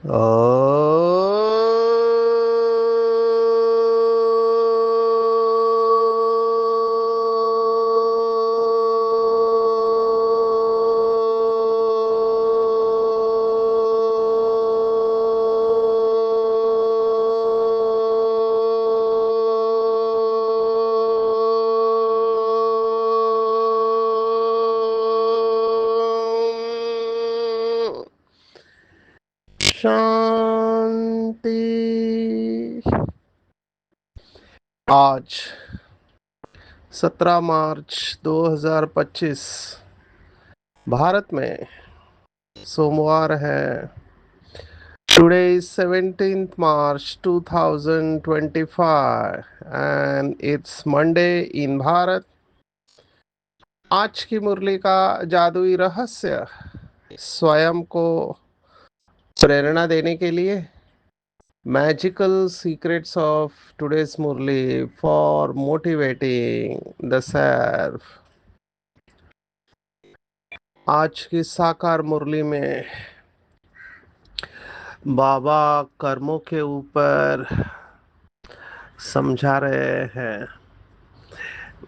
ओ शांति। आज 17 मार्च 2025 भारत में सोमवार है। Today is 17th March 2025 and it's Monday in Bharat. आज की मुरली का जादुई रहस्य स्वयं को प्रेरणा देने के लिए magical secrets of today's Murli for motivating the self. आज की साकार मुरली में बाबा कर्मों के ऊपर समझा रहे हैं।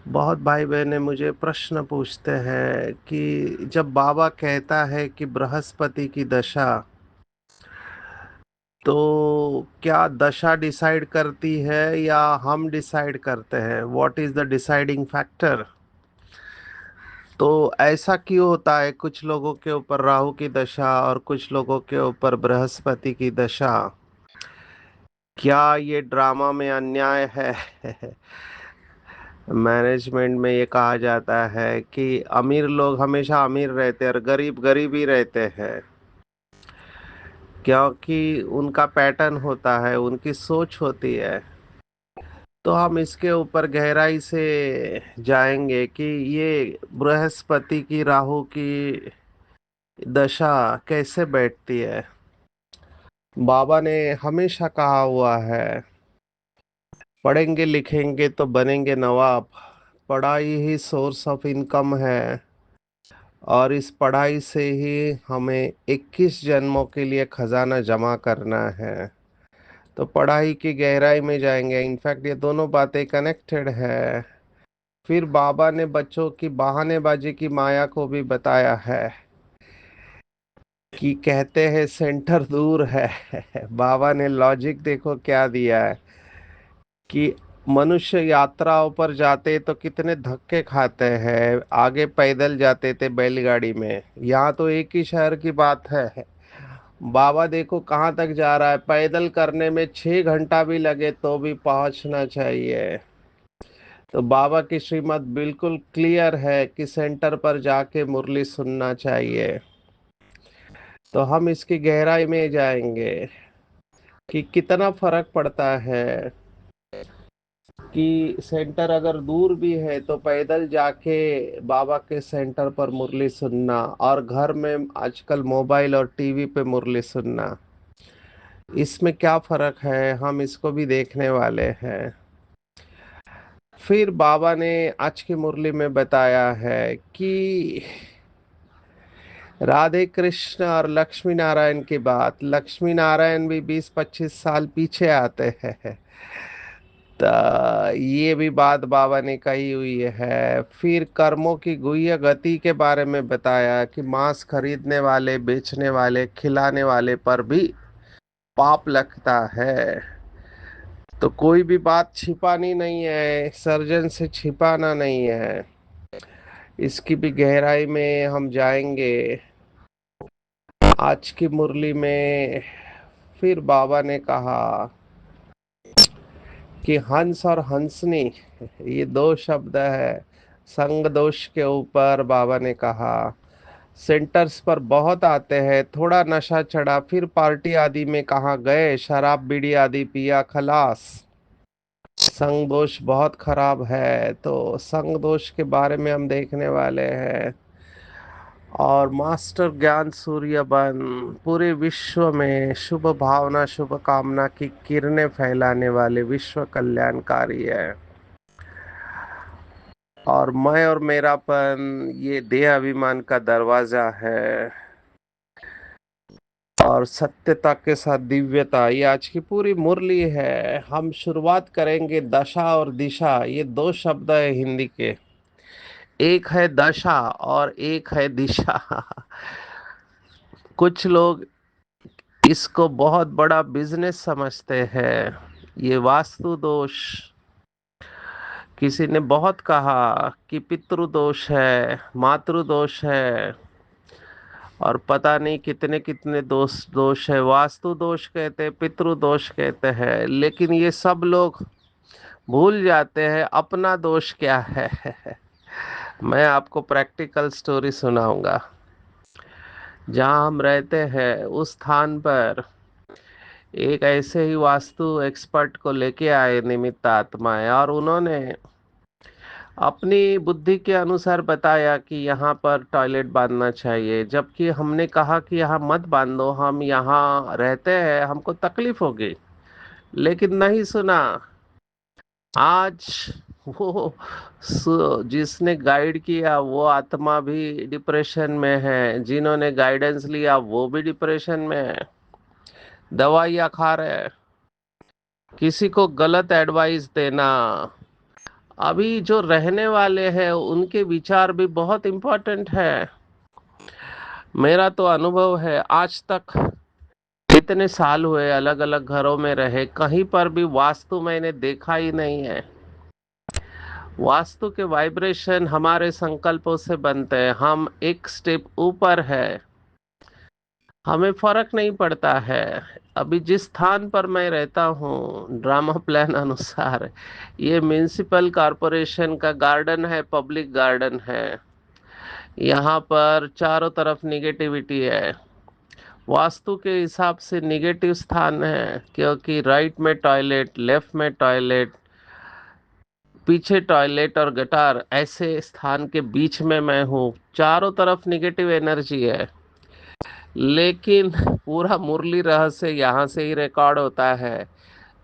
बहुत भाई बहनें मुझे प्रश्न पूछते हैं कि जब बाबा कहता है कि बृहस्पति की दशा, तो क्या दशा डिसाइड करती है या हम डिसाइड करते हैं? What is the deciding factor? तो ऐसा क्यों होता है कुछ लोगों के ऊपर राहु की दशा और कुछ लोगों के ऊपर बृहस्पति की दशा? क्या ये ड्रामा में अन्याय है? मैनेजमेंट में ये कहा जाता है कि अमीर लोग हमेशा अमीर रहते हैं और गरीब गरीब ही रहते हैं, क्योंकि उनका पैटर्न होता है, उनकी सोच होती है। तो हम इसके ऊपर गहराई से जाएंगे कि ये बृहस्पति की राहु की दशा कैसे बैठती है। बाबा ने हमेशा कहा हुआ है, पढ़ेंगे लिखेंगे तो बनेंगे नवाब। पढ़ाई ही सोर्स ऑफ इनकम है और इस पढ़ाई से ही हमें 21 जन्मों के लिए खजाना जमा करना है। तो पढ़ाई की गहराई में जाएंगे। इनफैक्ट ये दोनों बातें कनेक्टेड है। फिर बाबा ने बच्चों की बहानेबाजी की माया को भी बताया है कि कहते हैं सेंटर दूर है। बाबा ने लॉजिक देखो क्या दिया है कि मनुष्य यात्राओं पर जाते तो कितने धक्के खाते हैं। आगे पैदल जाते थे बैलगाड़ी में, यहाँ तो एक ही शहर की बात है। बाबा देखो कहाँ तक जा रहा है, पैदल करने में 6 घंटा भी लगे तो भी पहुंचना चाहिए। तो बाबा की श्रीमत बिल्कुल क्लियर है कि सेंटर पर जाके मुरली सुनना चाहिए। तो हम इसकी गहराई में जाएंगे कि कितना फर्क पड़ता है कि सेंटर अगर दूर भी है तो पैदल जाके बाबा के सेंटर पर मुरली सुनना, और घर में आजकल मोबाइल और टीवी पे मुरली सुनना, इसमें क्या फर्क है हम इसको भी देखने वाले हैं। फिर बाबा ने आज की मुरली में बताया है कि राधे कृष्ण और लक्ष्मी नारायण की बात, लक्ष्मी नारायण भी 20-25 साल पीछे आते हैं। तो ये भी बात बाबा ने कही हुई है। फिर कर्मों की गुह्य गति के बारे में बताया कि मांस खरीदने वाले, बेचने वाले, खिलाने वाले पर भी पाप लगता है। तो कोई भी बात छिपानी नहीं है, सर्जन से छिपाना नहीं है। इसकी भी गहराई में हम जाएंगे आज की मुरली में। फिर बाबा ने कहा कि हंस और हंसनी, ये दो शब्द है। संग दोष के ऊपर बाबा ने कहा सेंटर्स पर बहुत आते हैं, थोड़ा नशा चढ़ा फिर पार्टी आदि में कहाँ गए, शराब बीड़ी आदि पिया खलास। संग दोष बहुत खराब है। तो संग दोष के बारे में हम देखने वाले हैं। और मास्टर ज्ञान सूर्य बन पूरे विश्व में शुभ भावना शुभ कामना की किरणें फैलाने वाले विश्व कल्याणकारी है। और मैं और मेरापन ये देह अभिमान का दरवाजा है। और सत्यता के साथ दिव्यता, ये आज की पूरी मुरली है। हम शुरुआत करेंगे दशा और दिशा, ये दो शब्द है हिंदी के। एक है दशा और एक है दिशा। कुछ लोग इसको बहुत बड़ा बिजनेस समझते हैं। ये वास्तु दोष, किसी ने बहुत कहा कि पितृ दोष है, मातृ दोष है, और पता नहीं कितने कितने दोष दोष है। वास्तु दोष कहते हैं, पितृ दोष कहते हैं, लेकिन ये सब लोग भूल जाते हैं अपना दोष क्या है। मैं आपको प्रैक्टिकल स्टोरी सुनाऊंगा। जहाँ हम रहते हैं उस स्थान पर एक ऐसे ही वास्तु एक्सपर्ट को लेके आए निमित्त आत्माएं, और उन्होंने अपनी बुद्धि के अनुसार बताया कि यहाँ पर टॉयलेट बांधना चाहिए, जबकि हमने कहा कि यहाँ मत बांधो, हम यहाँ रहते हैं, हमको तकलीफ होगी। लेकिन नहीं सुना। आज वो जिसने गाइड किया वो आत्मा भी डिप्रेशन में है, जिन्होंने गाइडेंस लिया वो भी डिप्रेशन में है, दवाइयाँ खा रहे हैं। किसी को गलत एडवाइस देना, अभी जो रहने वाले हैं उनके विचार भी बहुत इम्पोर्टेंट है। मेरा तो अनुभव है, आज तक इतने साल हुए अलग अलग घरों में रहे, कहीं पर भी वास्तु मैंने देखा ही नहीं है। वास्तु के वाइब्रेशन हमारे संकल्पों से बनते हैं, हम एक स्टेप ऊपर है, हमें फर्क नहीं पड़ता है। अभी जिस स्थान पर मैं रहता हूँ ड्रामा प्लान अनुसार, ये म्युनिसिपल कॉरपोरेशन का गार्डन है, पब्लिक गार्डन है। यहाँ पर चारों तरफ निगेटिविटी है। वास्तु के हिसाब से निगेटिव स्थान है, क्योंकि राइट में टॉयलेट, लेफ्ट में टॉयलेट, पीछे टॉयलेट और गटार, ऐसे स्थान के बीच में मैं हूँ। चारों तरफ निगेटिव एनर्जी है। लेकिन पूरा मुरली रहस्य यहाँ से ही रिकॉर्ड होता है।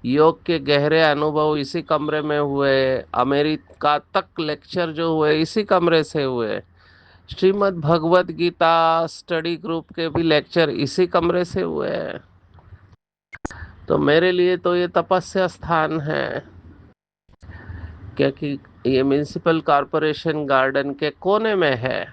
योग के गहरे अनुभव इसी कमरे में हुए, अमेरिका तक लेक्चर जो हुए इसी कमरे से हुए, श्रीमद् भगवत गीता स्टडी ग्रुप के भी लेक्चर इसी कमरे से हुए हैं। तो मेरे लिए तो ये तपस्या स्थान है, क्योंकि ये म्युनिसिपल कॉरपोरेशन गार्डन के कोने में है।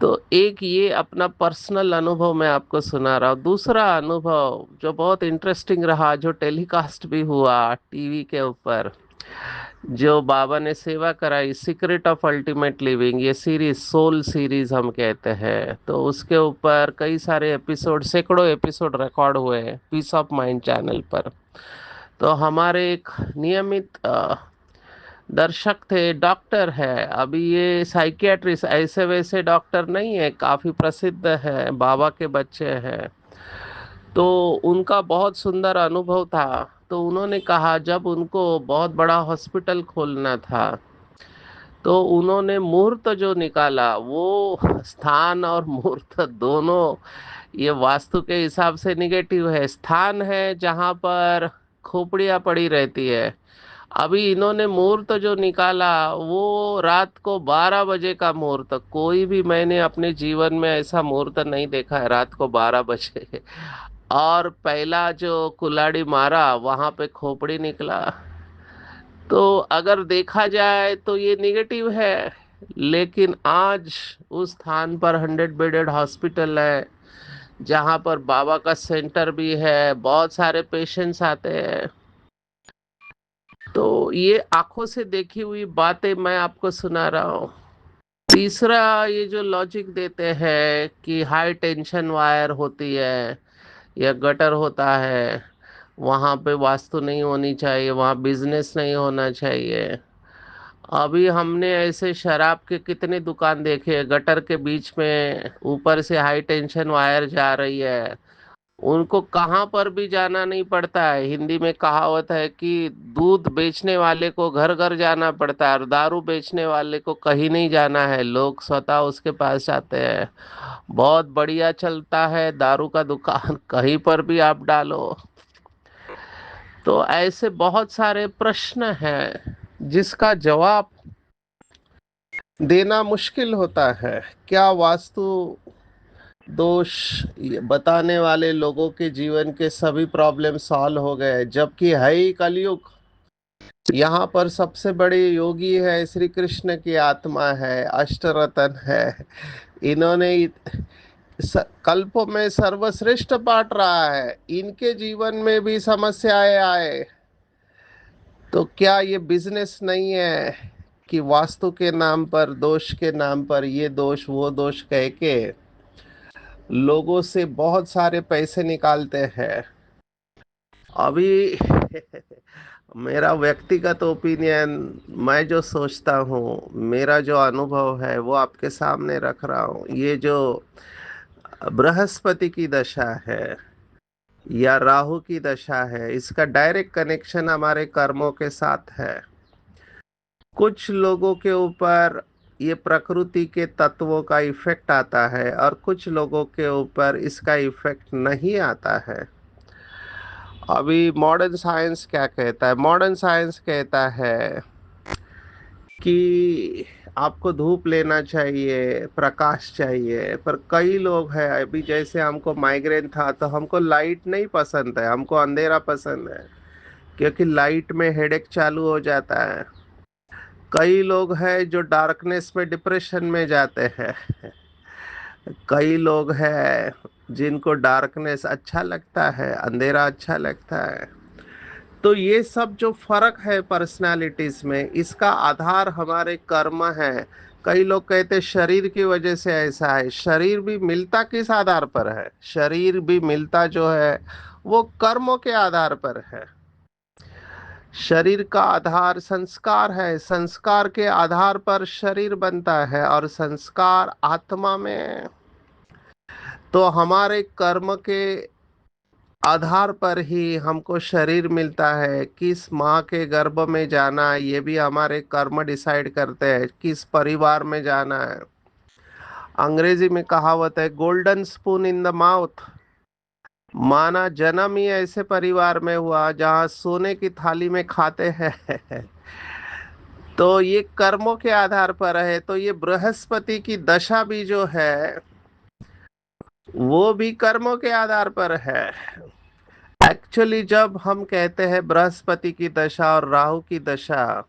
तो एक ये अपना पर्सनल अनुभव मैं आपको सुना रहा हूँ। दूसरा अनुभव जो बहुत इंटरेस्टिंग रहा, जो टेलीकास्ट भी हुआ टीवी के ऊपर, जो बाबा ने सेवा कराई, सीक्रेट ऑफ अल्टीमेट लिविंग, ये सीरीज, सोल सीरीज हम कहते हैं, तो उसके ऊपर कई सारे एपिसोड, सैकड़ों एपिसोड रिकॉर्ड हुए हैं पीस ऑफ माइंड चैनल पर। तो हमारे एक नियमित दर्शक थे, डॉक्टर है, अभी ये साइकियाट्रिस्ट ऐसे वैसे डॉक्टर नहीं है, काफी प्रसिद्ध है, बाबा के बच्चे हैं। तो उनका बहुत सुंदर अनुभव था। तो उन्होंने कहा जब उनको बहुत बड़ा हॉस्पिटल खोलना था, तो उन्होंने मुहूर्त जो निकाला, वो स्थान और मुहूर्त दोनों ये वास्तु के हिसाब से निगेटिव है। स्थान है जहाँ पर खोपड़ियाँ पड़ी रहती है। अभी इन्होंने मुहूर्त जो निकाला वो रात को 12 बजे का मुहूर्त। कोई भी मैंने अपने जीवन में ऐसा मुहूर्त नहीं देखा है, रात को 12 बजे। और पहला जो कुल्हाड़ी मारा वहां पे खोपड़ी निकला। तो अगर देखा जाए तो ये निगेटिव है। लेकिन आज उस स्थान पर 100 बेडेड हॉस्पिटल है, जहाँ पर बाबा का सेंटर भी है, बहुत सारे पेशेंट्स आते हैं। तो ये आंखों से देखी हुई बातें मैं आपको सुना रहा हूँ। तीसरा, ये जो लॉजिक देते हैं कि हाई टेंशन वायर होती है या गटर होता है, वहाँ पे वास्तु नहीं होनी चाहिए, वहाँ बिजनेस नहीं होना चाहिए। अभी हमने ऐसे शराब के कितने दुकान देखे हैं, गटर के बीच में ऊपर से हाई टेंशन वायर जा रही है, उनको कहाँ पर भी जाना नहीं पड़ता है। हिंदी में कहावत है कि दूध बेचने वाले को घर घर जाना पड़ता है, और दारू बेचने वाले को कहीं नहीं जाना है, लोग स्वतः उसके पास जाते हैं। बहुत बढ़िया चलता है दारू का दुकान, कहीं पर भी आप डालो। तो ऐसे बहुत सारे प्रश्न हैं जिसका जवाब देना मुश्किल होता है। क्या वास्तु दोष ये बताने वाले लोगों के जीवन के सभी प्रॉब्लम सॉल्व हो गए, जबकि है ही कलयुग। यहाँ पर सबसे बड़े योगी है श्री कृष्ण की आत्मा है, अष्टरतन है। इन्होंने कल्पों में सर्वश्रेष्ठ बांट रहा है, इनके जीवन में भी समस्याएं आए तो क्या ये बिजनेस नहीं है कि वास्तु के नाम पर, दोष के नाम पर ये दोष वो दोष कह के लोगों से बहुत सारे पैसे निकालते हैं। अभी मेरा व्यक्तिगत ओपिनियन, मैं जो सोचता हूँ, मेरा जो अनुभव है वो आपके सामने रख रहा हूँ। ये जो बृहस्पति की दशा है या राहु की दशा है, इसका डायरेक्ट कनेक्शन हमारे कर्मों के साथ है। कुछ लोगों के ऊपर ये प्रकृति के तत्वों का इफेक्ट आता है और कुछ लोगों के ऊपर इसका इफेक्ट नहीं आता है। अभी मॉडर्न साइंस क्या कहता है? मॉडर्न साइंस कहता है कि आपको धूप लेना चाहिए, प्रकाश चाहिए, पर कई लोग हैं, अभी जैसे हमको माइग्रेन था तो हमको लाइट नहीं पसंद है, हमको अंधेरा पसंद है, क्योंकि लाइट में हेडेक चालू हो जाता है। कई लोग हैं जो डार्कनेस में डिप्रेशन में जाते हैं। कई लोग हैं जिनको डार्कनेस अच्छा लगता है, अंधेरा अच्छा लगता है। तो ये सब जो फर्क है पर्सनालिटीज में, इसका आधार हमारे कर्म है। कई लोग कहते शरीर की वजह से ऐसा है। शरीर भी मिलता किस आधार पर है? शरीर भी मिलता जो है वो कर्मों के आधार पर है। शरीर का आधार संस्कार है, संस्कार के आधार पर शरीर बनता है और संस्कार आत्मा में। तो हमारे कर्म के आधार पर ही हमको शरीर मिलता है। किस माँ के गर्भ में जाना है ये भी हमारे कर्म डिसाइड करते हैं, किस परिवार में जाना है। अंग्रेजी में कहावत है, golden spoon in the mouth. माना जन्म ही ऐसे परिवार में हुआ जहाँ सोने की थाली में खाते हैं। तो ये कर्मों के आधार पर है। तो ये बृहस्पति की दशा भी जो है वो भी कर्मों के आधार पर है। एक्चुअली जब हम कहते हैं बृहस्पति की दशा और राहु की दशा,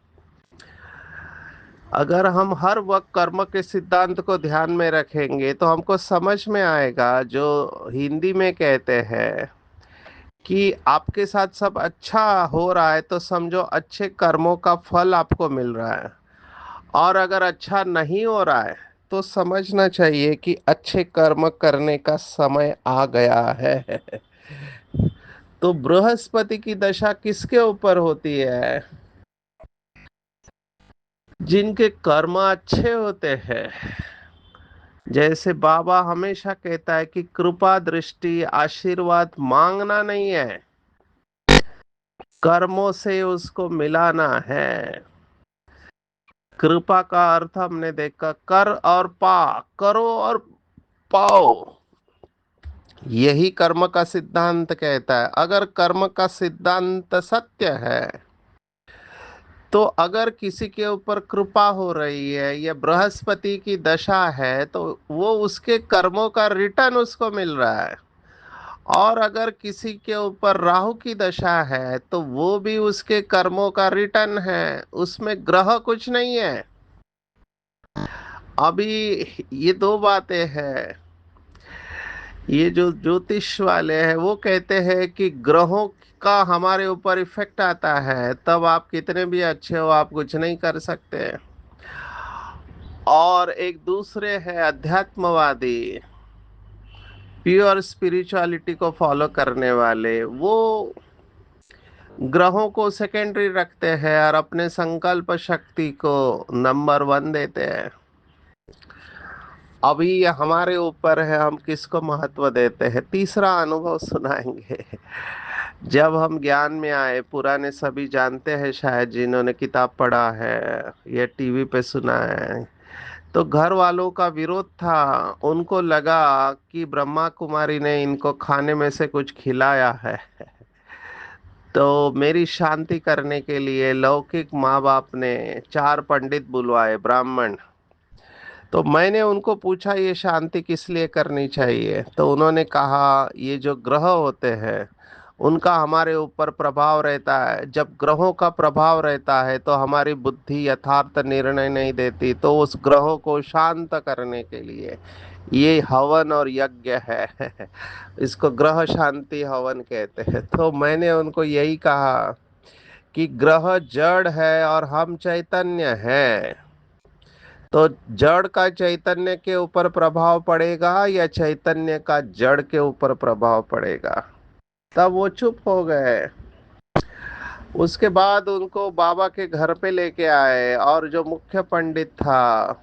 अगर हम हर वक्त कर्म के सिद्धांत को ध्यान में रखेंगे तो हमको समझ में आएगा, जो हिंदी में कहते हैं कि आपके साथ सब अच्छा हो रहा है तो समझो अच्छे कर्मों का फल आपको मिल रहा है, और अगर अच्छा नहीं हो रहा है तो समझना चाहिए कि अच्छे कर्म करने का समय आ गया है। तो बृहस्पति की दशा किसके ऊपर होती है? जिनके कर्म अच्छे होते हैं। जैसे बाबा हमेशा कहता है कि कृपा दृष्टि आशीर्वाद मांगना नहीं है, कर्मों से उसको मिलाना है। कृपा का अर्थ हमने देखा, कर और पा, करो और पाओ। यही कर्म का सिद्धांत कहता है। अगर कर्म का सिद्धांत सत्य है तो अगर किसी के ऊपर कृपा हो रही है या बृहस्पति की दशा है तो वो उसके कर्मों का रिटर्न उसको मिल रहा है। और अगर किसी के ऊपर राहु की दशा है तो वो भी उसके कर्मों का रिटर्न है, उसमें ग्रह कुछ नहीं है। अभी ये दो बातें हैं। ये जो ज्योतिष वाले हैं वो कहते हैं कि ग्रहों का हमारे ऊपर इफेक्ट आता है, तब आप कितने भी अच्छे हो आप कुछ नहीं कर सकते। और एक दूसरे हैं अध्यात्मवादी, प्योर स्पिरिचुअलिटी को फॉलो करने वाले, वो ग्रहों को सेकेंडरी रखते हैं और अपने संकल्प शक्ति को नंबर वन देते हैं। अभी ये हमारे ऊपर है हम किसको महत्व देते हैं। तीसरा अनुभव सुनाएंगे। जब हम ज्ञान में आए, पुराने सभी जानते हैं शायद जिन्होंने किताब पढ़ा है या टीवी पे सुना है, तो घर वालों का विरोध था। उनको लगा कि ब्रह्मा कुमारी ने इनको खाने में से कुछ खिलाया है। तो मेरी शांति करने के लिए लौकिक माँ बाप ने चार पंडित बुलवाए, ब्राह्मण। तो मैंने उनको पूछा ये शांति किस लिए करनी चाहिए, तो उन्होंने कहा ये जो ग्रह होते हैं उनका हमारे ऊपर प्रभाव रहता है। जब ग्रहों का प्रभाव रहता है तो हमारी बुद्धि यथार्थ निर्णय नहीं देती, तो उस ग्रहों को शांत करने के लिए ये हवन और यज्ञ है। इसको ग्रह शांति हवन कहते हैं। तो मैंने उनको यही कहा कि ग्रह जड़ है और हम चैतन्य हैं। तो जड़ का चैतन्य के ऊपर प्रभाव पड़ेगा या चैतन्य का जड़ के ऊपर प्रभाव पड़ेगा। तब वो चुप हो गए। उसके बाद उनको बाबा के घर पे लेके आए और जो मुख्य पंडित था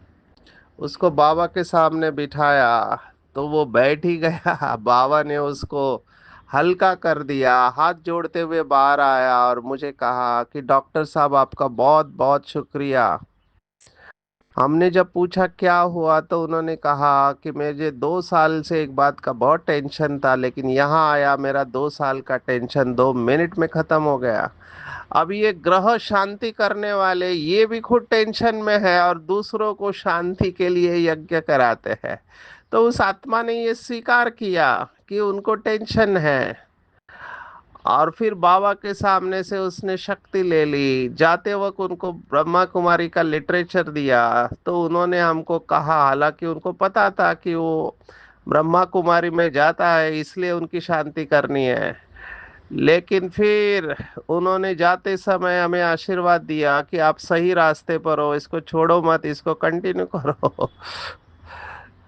उसको बाबा के सामने बिठाया। तो वो बैठ ही गया। बाबा ने उसको हल्का कर दिया, हाथ जोड़ते हुए बाहर आया और मुझे कहा कि डॉक्टर साहब आपका बहुत बहुत शुक्रिया। हमने जब पूछा क्या हुआ तो उन्होंने कहा कि मुझे 2 साल से एक बात का बहुत टेंशन था, लेकिन यहाँ आया मेरा 2 साल का टेंशन 2 मिनट में खत्म हो गया। अब ये ग्रह शांति करने वाले ये भी खुद टेंशन में है और दूसरों को शांति के लिए यज्ञ कराते हैं। तो उस आत्मा ने ये स्वीकार किया कि उनको टेंशन है, और फिर बाबा के सामने से उसने शक्ति ले ली। जाते वक्त उनको ब्रह्मा कुमारी का लिटरेचर दिया। तो उन्होंने हमको कहा, हालांकि उनको पता था कि वो ब्रह्मा कुमारी में जाता है इसलिए उनकी शांति करनी है, लेकिन फिर उन्होंने जाते समय हमें आशीर्वाद दिया कि आप सही रास्ते पर हो, इसको छोड़ो मत, इसको कंटिन्यू करो।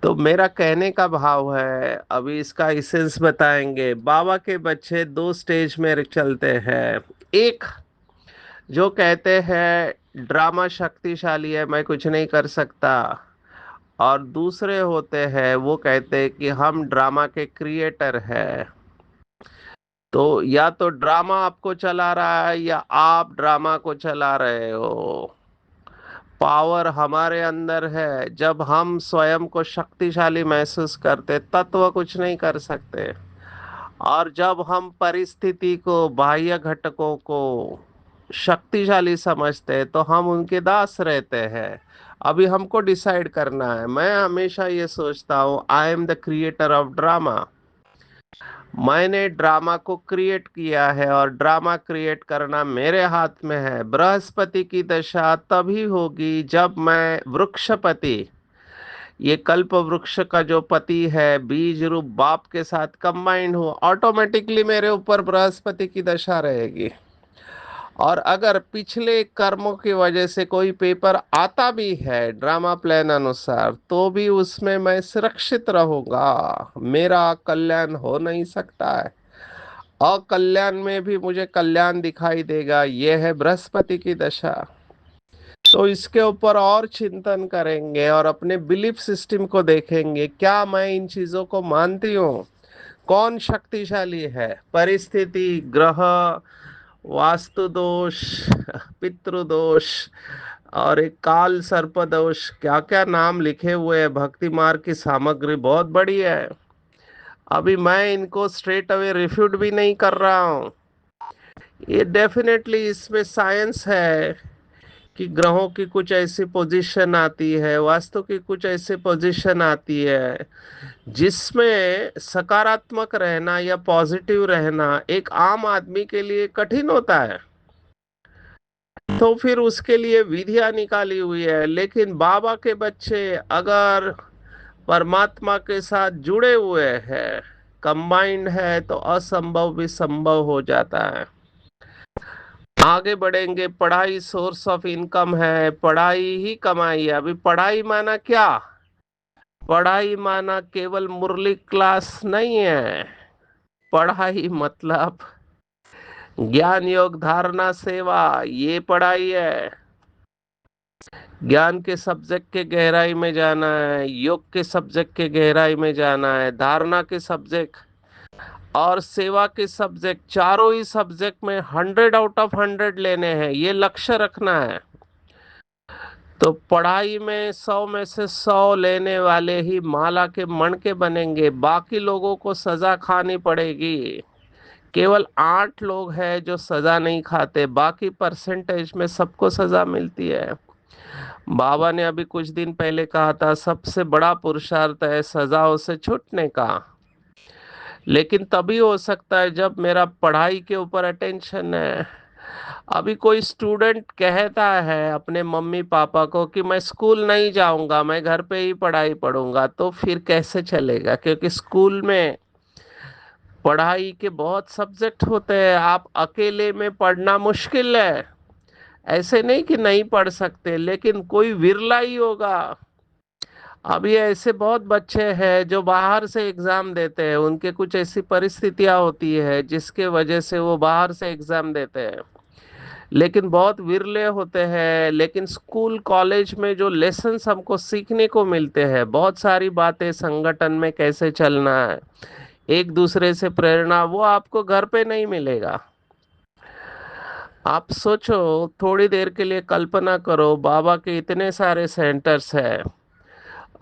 तो मेरा कहने का भाव है, अभी इसका इसेंस बताएंगे। बाबा के बच्चे दो स्टेज में चलते हैं। एक जो कहते हैं ड्रामा शक्तिशाली है, मैं कुछ नहीं कर सकता, और दूसरे होते हैं वो कहते हैं कि हम ड्रामा के क्रिएटर हैं। तो या तो ड्रामा आपको चला रहा है या आप ड्रामा को चला रहे हो। पावर हमारे अंदर है। जब हम स्वयं को शक्तिशाली महसूस करते तत्व कुछ नहीं कर सकते, और जब हम परिस्थिति को, बाह्य घटकों को शक्तिशाली समझते हैं तो हम उनके दास रहते हैं। अभी हमको डिसाइड करना है। मैं हमेशा ये सोचता हूँ, I am the creator of drama. मैंने ड्रामा को क्रिएट किया है और ड्रामा क्रिएट करना मेरे हाथ में है। बृहस्पति की दशा तभी होगी जब मैं वृक्षपति, ये कल्प वृक्ष का जो पति है, बीज रूप बाप के साथ कंबाइंड हो, ऑटोमेटिकली मेरे ऊपर बृहस्पति की दशा रहेगी। और अगर पिछले कर्मों की वजह से कोई पेपर आता भी है ड्रामा प्लान अनुसार, तो भी उसमें मैं सुरक्षित रहूंगा। मेरा कल्याण हो नहीं सकता है। अकल्याण में भी मुझे कल्याण दिखाई देगा। यह है बृहस्पति की दशा। तो इसके ऊपर और चिंतन करेंगे और अपने बिलीफ सिस्टम को देखेंगे, क्या मैं इन चीजों को मानती हूँ। कौन शक्तिशाली है, परिस्थिति, ग्रह, वास्तु दोष, पितृदोष, और एक काल सर्प दोष, क्या क्या नाम लिखे हुए हैं। भक्ति मार्ग की सामग्री बहुत बड़ी है। अभी मैं इनको स्ट्रेट अवे रिफ्यूट भी नहीं कर रहा हूँ। ये डेफिनेटली इसमें साइंस है कि ग्रहों की कुछ ऐसी पोजीशन आती है, वास्तु की कुछ ऐसी पोजीशन आती है जिसमें सकारात्मक रहना या पॉजिटिव रहना एक आम आदमी के लिए कठिन होता है। तो फिर उसके लिए विधियां निकाली हुई है। लेकिन बाबा के बच्चे अगर परमात्मा के साथ जुड़े हुए हैं, कंबाइंड है, तो असंभव भी संभव हो जाता है। आगे बढ़ेंगे। पढ़ाई सोर्स ऑफ इनकम है, पढ़ाई ही कमाई है। अभी पढ़ाई माना क्या? पढ़ाई माना केवल मुरली क्लास नहीं है। पढ़ाई मतलब ज्ञान योग धारणा सेवा, ये पढ़ाई है। ज्ञान के सब्जेक्ट के गहराई में जाना है, योग के सब्जेक्ट के गहराई में जाना है, धारणा के सब्जेक्ट और सेवा के सब्जेक्ट, चारों ही सब्जेक्ट में 100 आउट ऑफ 100 लेने हैं, ये लक्ष्य रखना है। तो पढ़ाई में 100 में से 100 लेने वाले ही माला के मण के बनेंगे। बाकी लोगों को सजा खानी पड़ेगी। केवल 8 लोग हैं जो सजा नहीं खाते, बाकी परसेंटेज में सबको सजा मिलती है। बाबा ने अभी कुछ दिन पहले कहा था सबसे बड़ा पुरुषार्थ है सजाओं से छूटने का। लेकिन तभी हो सकता है जब मेरा पढ़ाई के ऊपर अटेंशन है। अभी कोई स्टूडेंट कहता है अपने मम्मी पापा को कि मैं स्कूल नहीं जाऊंगा, मैं घर पे ही पढ़ाई पढ़ूंगा, तो फिर कैसे चलेगा? क्योंकि स्कूल में पढ़ाई के बहुत सब्जेक्ट होते हैं, आप अकेले में पढ़ना मुश्किल है। ऐसे नहीं कि नहीं पढ़ सकते, लेकिन कोई विरला ही होगा। अभी ऐसे बहुत बच्चे हैं जो बाहर से एग्जाम देते हैं, उनके कुछ ऐसी परिस्थितियां होती है जिसके वजह से वो बाहर से एग्जाम देते हैं। लेकिन बहुत विरले होते हैं। लेकिन स्कूल कॉलेज में जो लेसन्स हमको सीखने को मिलते हैं, बहुत सारी बातें, संगठन में कैसे चलना है, एक दूसरे से प्रेरणा, वो आपको घर पे नहीं मिलेगा। आप सोचो, थोड़ी देर के लिए कल्पना करो, बाबा के इतने सारे सेंटर्स हैं।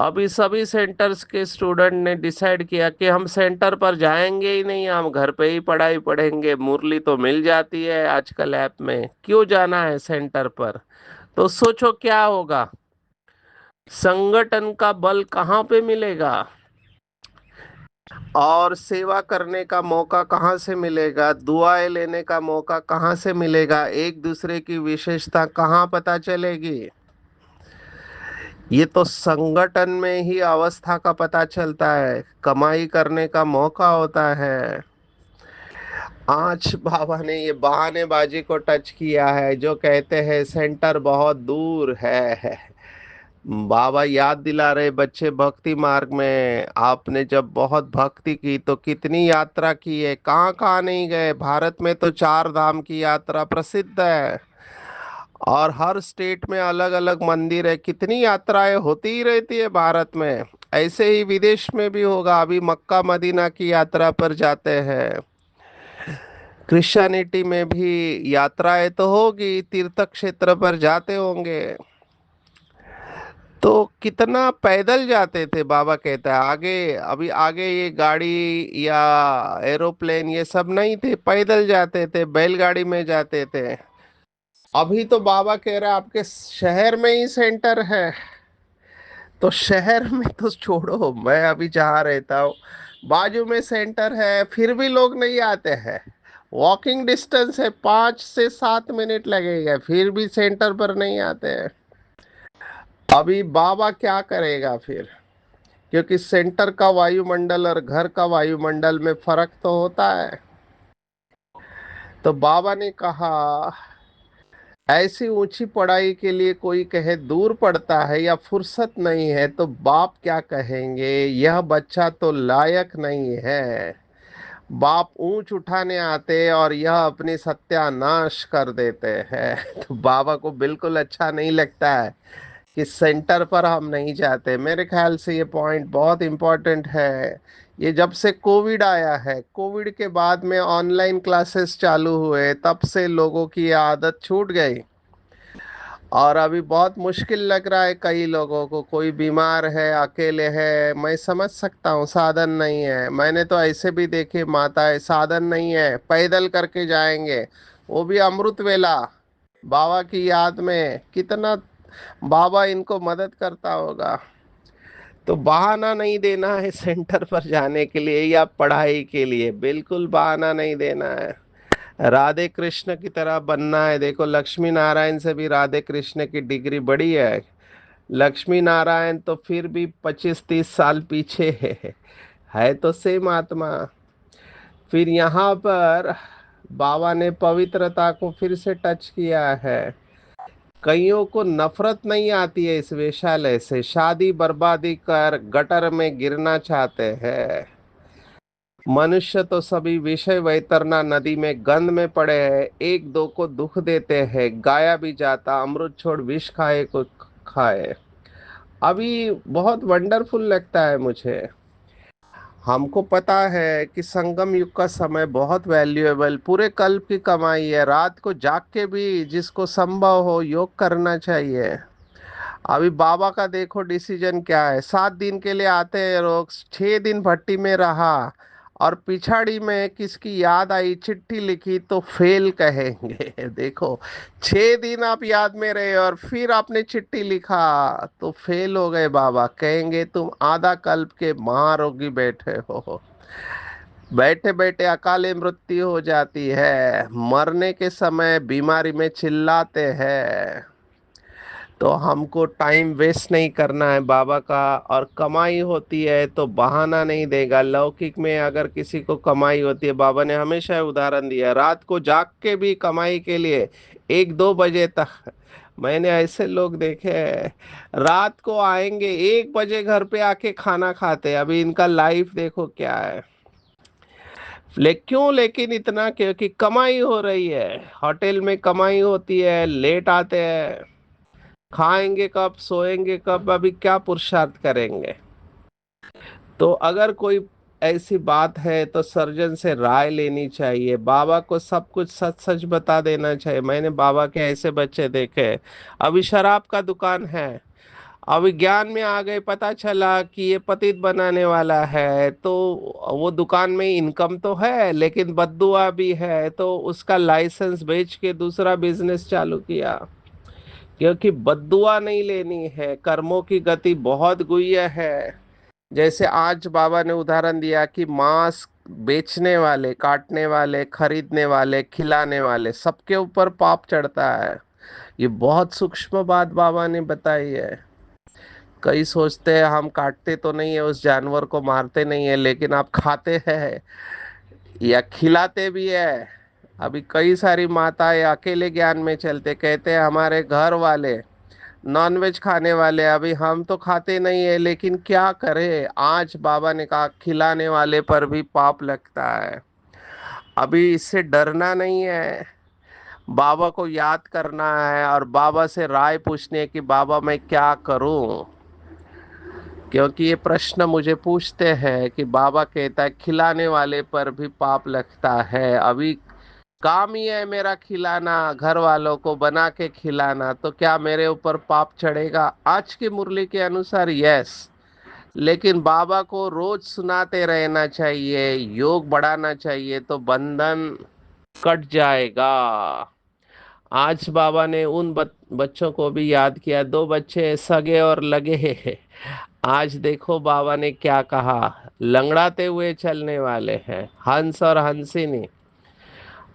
अभी सभी सेंटर्स के स्टूडेंट ने डिसाइड किया कि हम सेंटर पर जाएंगे ही नहीं, हम घर पे ही पढ़ाई पढ़ेंगे। मुरली तो मिल जाती है आजकल ऐप में, क्यों जाना है सेंटर पर? तो सोचो क्या होगा। संगठन का बल कहाँ पे मिलेगा? और सेवा करने का मौका कहाँ से मिलेगा? दुआएं लेने का मौका कहाँ से मिलेगा? एक दूसरे की विशेषता कहाँ पता चलेगी? ये तो संगठन में ही अवस्था का पता चलता है, कमाई करने का मौका होता है। आज बाबा ने ये बहानेबाजी को टच किया है, जो कहते हैं सेंटर बहुत दूर है। बाबा याद दिला रहे, बच्चे भक्ति मार्ग में आपने जब बहुत भक्ति की तो कितनी यात्रा की है, कहाँ कहाँ नहीं गए। भारत में तो 4 धाम की यात्रा प्रसिद्ध है, और हर स्टेट में अलग अलग मंदिर है, कितनी यात्राएं होती ही रहती है भारत में। ऐसे ही विदेश में भी होगा, अभी मक्का मदीना की यात्रा पर जाते हैं। क्रिश्चियनिटी में भी यात्राएं तो होगी, तीर्थ क्षेत्र पर जाते होंगे। तो कितना पैदल जाते थे, बाबा कहता है। आगे, अभी आगे ये गाड़ी या एरोप्लेन ये सब नहीं थे, पैदल जाते थे, बैलगाड़ी में जाते थे। अभी तो बाबा कह रहा है आपके शहर में ही सेंटर है। तो शहर में तो छोड़ो, मैं अभी जहाँ रहता हूँ बाजू में सेंटर है, फिर भी लोग नहीं आते हैं। वॉकिंग डिस्टेंस है, 5 से 7 मिनट लगेगा, फिर भी सेंटर पर नहीं आते हैं। अभी बाबा क्या करेगा फिर? क्योंकि सेंटर का वायुमंडल और घर का वायुमंडल में फर्क तो होता है। तो बाबा ने कहा ऐसी ऊंची पढ़ाई के लिए कोई कहे दूर पड़ता है या फुर्सत नहीं है, तो बाप क्या कहेंगे, यह बच्चा तो लायक नहीं है। बाप ऊंच उठाने आते और यह अपनी सत्यानाश कर देते हैं। तो बाबा को बिल्कुल अच्छा नहीं लगता है कि सेंटर पर हम नहीं जाते। मेरे ख्याल से ये पॉइंट बहुत इम्पोर्टेंट है। ये जब से कोविड आया है, कोविड के बाद में ऑनलाइन क्लासेस चालू हुए, तब से लोगों की ये आदत छूट गई। और अभी बहुत मुश्किल लग रहा है कई लोगों को, कोई बीमार है, अकेले है, मैं समझ सकता हूँ, साधन नहीं है। मैंने तो ऐसे भी देखे माताएं, साधन नहीं है, पैदल करके जाएंगे, वो भी अमृत वेला, बाबा की याद में। कितना बाबा इनको मदद करता होगा। तो बहाना नहीं देना है सेंटर पर जाने के लिए या पढ़ाई के लिए, बिल्कुल बहाना नहीं देना है। राधे कृष्ण की तरह बनना है। देखो, लक्ष्मी नारायण से भी राधे कृष्ण की डिग्री बड़ी है। लक्ष्मी नारायण तो फिर भी 25-30 साल पीछे है तो सेम आत्मा। फिर यहाँ पर बाबा ने पवित्रता को फिर से टच किया है। कईयों को नफरत नहीं आती है इस वेश्यालय से, शादी बर्बादी कर गटर में गिरना चाहते हैं। मनुष्य तो सभी विषय वैतरना नदी में गंध में पड़े हैं, एक दो को दुख देते हैं, गाया भी जाता अमृत छोड़ विष खाए को खाए। अभी बहुत वंडरफुल लगता है मुझे। हमको पता है कि संगम युग का समय बहुत वैल्यूएबल, पूरे कल्प की कमाई है। रात को जाग के भी जिसको संभव हो योग करना चाहिए। अभी बाबा का देखो डिसीजन क्या है, 7 दिन के लिए आते हैं लोग, 6 दिन भट्टी में रहा, और पिछाड़ी में किसकी याद आई, चिट्ठी लिखी तो फेल कहेंगे। देखो, 6 दिन आप याद में रहे और फिर आपने चिट्ठी लिखा तो फेल हो गए। बाबा कहेंगे तुम आधा कल्प के महारोगी बैठे हो, बैठे बैठे अकाले मृत्यु हो जाती है, मरने के समय बीमारी में चिल्लाते हैं। तो हमको टाइम वेस्ट नहीं करना है बाबा का। और कमाई होती है तो बहाना नहीं देगा। लौकिक में अगर किसी को कमाई होती है, बाबा ने हमेशा उदाहरण दिया, रात को जाग के भी कमाई के लिए 1-2 बजे तक। मैंने ऐसे लोग देखे हैं, रात को आएंगे 1 बजे घर पे आके खाना खाते हैं। अभी इनका लाइफ देखो क्या है। क्यों लेकिन इतना, क्योंकि कमाई हो रही है, होटल में कमाई होती है, लेट आते हैं। खाएंगे कब, सोएंगे कब, अभी क्या पुरुषार्थ करेंगे। तो अगर कोई ऐसी बात है तो सर्जन से राय लेनी चाहिए। बाबा को सब कुछ सच सच बता देना चाहिए। मैंने बाबा के ऐसे बच्चे देखे, अभी शराब का दुकान है, अभी ज्ञान में आ गए, पता चला कि ये पतित बनाने वाला है, तो वो दुकान में इनकम तो है लेकिन बददुआ भी है, तो उसका लाइसेंस बेच के दूसरा बिजनेस चालू किया। क्योंकि बद्दुआ नहीं लेनी है, कर्मों की गति बहुत गुह्य है। जैसे आज बाबा ने उदाहरण दिया कि मांस बेचने वाले, काटने वाले, खरीदने वाले, खिलाने वाले, सबके ऊपर पाप चढ़ता है। ये बहुत सूक्ष्म बात बाबा ने बताई है। कई सोचते हैं हम काटते तो नहीं है, उस जानवर को मारते नहीं है, लेकिन आप खाते हैं या खिलाते भी है। अभी कई सारी माताएं अकेले ज्ञान में चलते, कहते हैं हमारे घर वाले नॉनवेज खाने वाले, अभी हम तो खाते नहीं है, लेकिन क्या करें, आज बाबा ने कहा खिलाने वाले पर भी पाप लगता है। अभी इससे डरना नहीं है, बाबा को याद करना है और बाबा से राय पूछनी है कि बाबा मैं क्या करूं। क्योंकि ये प्रश्न मुझे पूछते हैं कि बाबा कहता है खिलाने वाले पर भी पाप लगता है। अभी काम ही है मेरा खिलाना, घर वालों को बना के खिलाना, तो क्या मेरे ऊपर पाप चढ़ेगा? आज की मुरली के अनुसार यस। लेकिन बाबा को रोज सुनाते रहना चाहिए, योग बढ़ाना चाहिए, तो बंधन कट जाएगा। आज बाबा ने उन बच्चों को भी याद किया, 2 बच्चे सगे और लगे। आज देखो बाबा ने क्या कहा, लंगड़ाते हुए चलने वाले हैं, हंस और हंसिनी।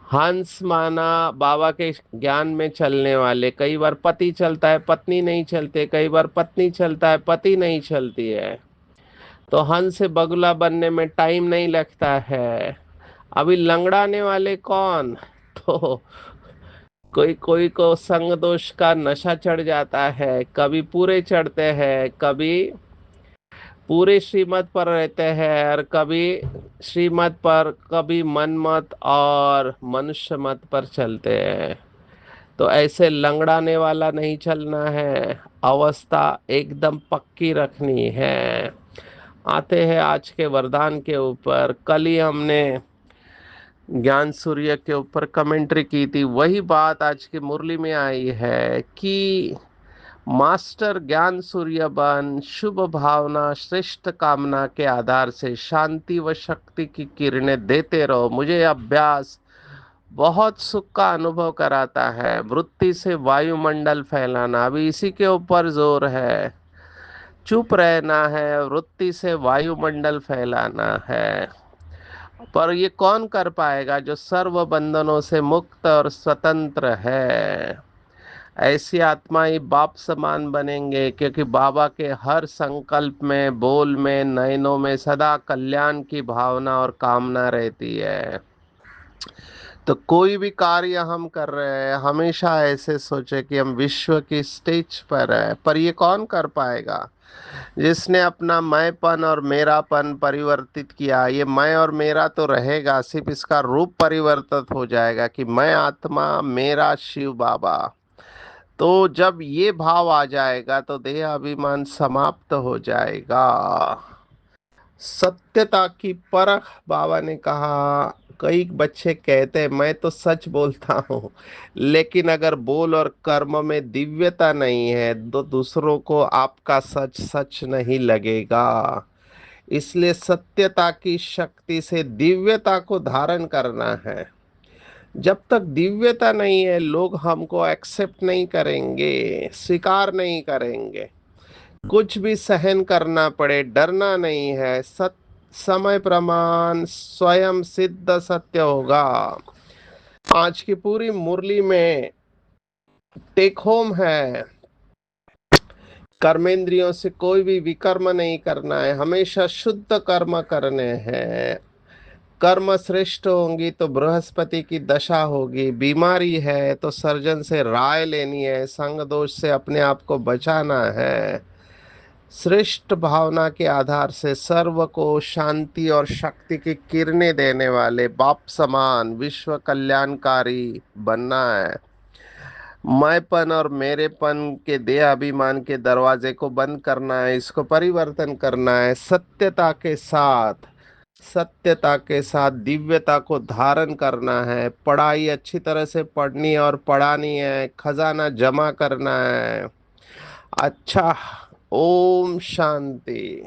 हंस माना बाबा के ज्ञान में चलने वाले, कई बार पति चलता है पत्नी नहीं चलते, कई बार पत्नी चलता है पति नहीं चलती है। तो हंस से बगुला बनने में टाइम नहीं लगता है। अभी लंगड़ाने वाले कौन? तो कोई कोई को संग दोष का नशा चढ़ जाता है, कभी पूरे चढ़ते हैं, कभी पूरे श्रीमत पर रहते हैं, और कभी श्रीमत पर, कभी मनमत और मनुष्य मत पर चलते हैं। तो ऐसे लंगड़ाने वाला नहीं चलना है, अवस्था एकदम पक्की रखनी है। आते हैं आज के वरदान के ऊपर। कल ही हमने ज्ञान सूर्य के ऊपर कमेंट्री की थी, वही बात आज की मुरली में आई है कि मास्टर ज्ञान सूर्य बन, शुभ भावना श्रेष्ठ कामना के आधार से शांति व शक्ति की किरणें देते रहो। मुझे अभ्यास बहुत सुख का अनुभव कराता है। वृत्ति से वायुमंडल फैलाना, अभी इसी के ऊपर जोर है। चुप रहना है, वृत्ति से वायुमंडल फैलाना है। पर ये कौन कर पाएगा? जो सर्व बंधनों से मुक्त और स्वतंत्र है। ऐसी आत्मा ही बाप समान बनेंगे, क्योंकि बाबा के हर संकल्प में, बोल में, नयनों में सदा कल्याण की भावना और कामना रहती है। तो कोई भी कार्य हम कर रहे हैं, हमेशा ऐसे सोचे कि हम विश्व की स्टेज पर है। पर ये कौन कर पाएगा? जिसने अपना मैंपन और मेरापन परिवर्तित किया। ये मैं और मेरा तो रहेगा, सिर्फ इसका रूप परिवर्तित हो जाएगा कि मैं आत्मा, मेरा शिव बाबा। तो जब ये भाव आ जाएगा तो देह अभिमान समाप्त हो जाएगा। सत्यता की परख, बाबा ने कहा। कई बच्चे कहते हैं मैं तो सच बोलता हूँ, लेकिन अगर बोल और कर्म में दिव्यता नहीं है तो दूसरों को आपका सच सच नहीं लगेगा। इसलिए सत्यता की शक्ति से दिव्यता को धारण करना है। जब तक दिव्यता नहीं है, लोग हमको एक्सेप्ट नहीं करेंगे, स्वीकार नहीं करेंगे। कुछ भी सहन करना पड़े, डरना नहीं है। समय प्रमाण स्वयं सिद्ध सत्य होगा। आज की पूरी मुरली में टेक होम है, कर्मेंद्रियों से कोई भी विकर्म नहीं करना है, हमेशा शुद्ध कर्म करने हैं। कर्म श्रेष्ठ होंगी तो बृहस्पति की दशा होगी। बीमारी है तो सर्जन से राय लेनी है, संग दोष से अपने आप को बचाना है। श्रेष्ठ भावना के आधार से सर्व को शांति और शक्ति की किरणें देने वाले बाप समान विश्व कल्याणकारी बनना है। मैंपन और मेरेपन के देह अभिमान के दरवाजे को बंद करना है, इसको परिवर्तन करना है। सत्यता के साथ दिव्यता को धारण करना है। पढ़ाई अच्छी तरह से पढ़नी और पढ़ानी है, खजाना जमा करना है। अच्छा। ओम शांति।